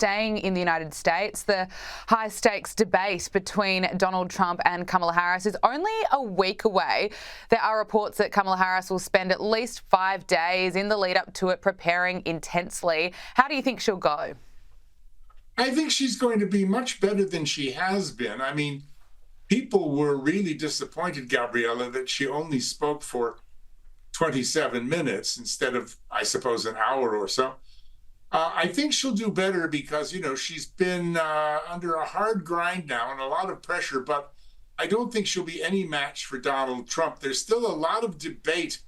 staying in the United States, the high-stakes debate between Donald Trump and Kamala Harris is only a week away. There are reports that Kamala Harris will spend at least 5 days in the lead-up to it preparing intensely. How do you think she'll go? I think she's going to be much better than she has been. I mean, people were really disappointed, Gabriella, that she only spoke for 27 minutes instead of, I suppose, an hour or so. I think she'll do better because, she's been under a hard grind now and a lot of pressure, but I don't think she'll be any match for Donald Trump. There's still a lot of debate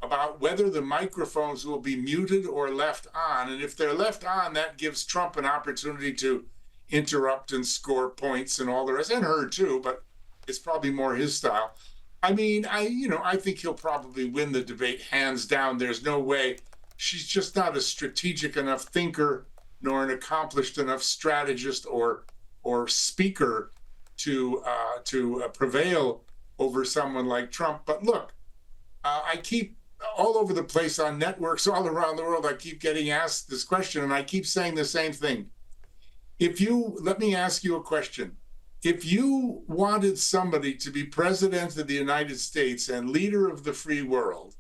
about whether the microphones will be muted or left on. And if they're left on, that gives Trump an opportunity to interrupt and score points and all the rest, and her too, but it's probably more his style. I mean, I think he'll probably win the debate hands down. There's no way. She's just not a strategic enough thinker, nor an accomplished enough strategist or speaker to prevail over someone like Trump. But look, I keep all over the place on networks all around the world. I keep getting asked this question, and I keep saying the same thing. Let me ask you a question. If you wanted somebody to be president of the United States and leader of the free world,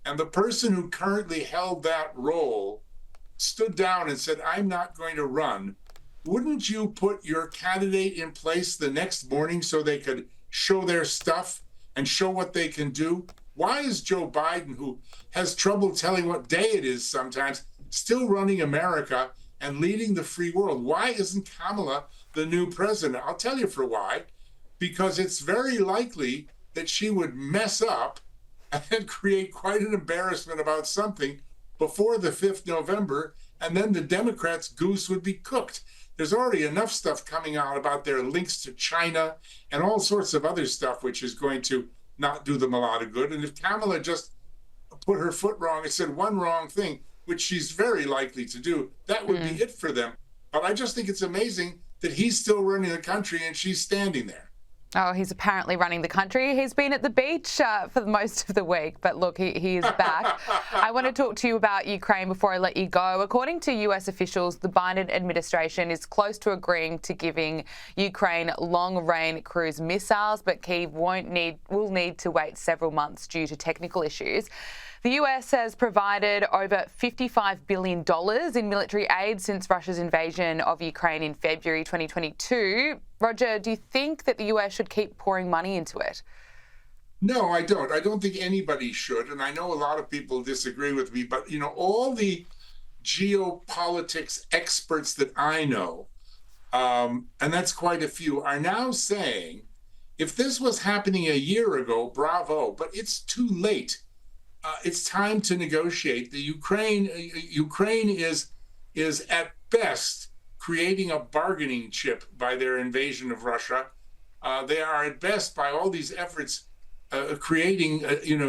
and the person who currently held that role stood down and said, I'm not going to run, wouldn't you put your candidate in place the next morning so they could show their stuff and show what they can do? Why is Joe Biden, who has trouble telling what day it is sometimes, still running America and leading the free world? Why isn't Kamala the new president? I'll tell you for why. Because it's very likely that she would mess up and create quite an embarrassment about something before the 5th November, and then the Democrats' goose would be cooked. There's already enough stuff coming out about their links to China and all sorts of other stuff, which is going to not do them a lot of good. And if Kamala just put her foot wrong and said one wrong thing, which she's very likely to do, that would be it for them. But I just think it's amazing that he's still running the country and she's standing there. Oh, he's apparently running the country. He's been at the beach for most of the week, but look, he is back. I want to talk to you about Ukraine before I let you go. According to US officials, the Biden administration is close to agreeing to giving Ukraine long-range cruise missiles, but Kyiv will need to wait several months due to technical issues. The US has provided over $55 billion in military aid since Russia's invasion of Ukraine in February 2022. Roger, do you think that the US should keep pouring money into it? No, I don't. I don't think anybody should. And I know a lot of people disagree with me, but, all the geopolitics experts that I know, and that's quite a few, are now saying, if this was happening a year ago, bravo, but it's too late. It's time to negotiate. The Ukraine is at best creating a bargaining chip by their invasion of Russia. They are at best, by all these efforts, creating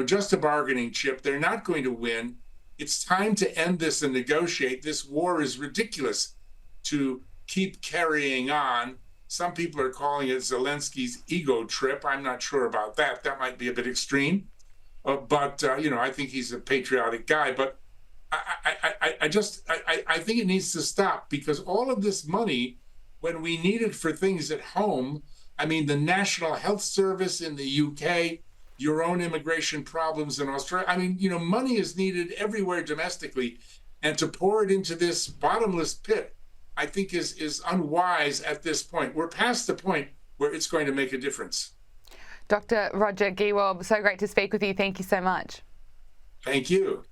just a bargaining chip. They're not going to win. It's time to end this and negotiate. This war is ridiculous to keep carrying on. Some people are calling it Zelensky's ego trip. I'm not sure about that. That might be a bit extreme. But I think he's a patriotic guy. But I think it needs to stop, because all of this money, when we need it for things at home, I mean, the National Health Service in the UK, your own immigration problems in Australia. I mean, money is needed everywhere domestically, and to pour it into this bottomless pit, I think is unwise at this point. We're past the point where it's going to make a difference. Dr. Roger Gewolb, so great to speak with you. Thank you so much. Thank you.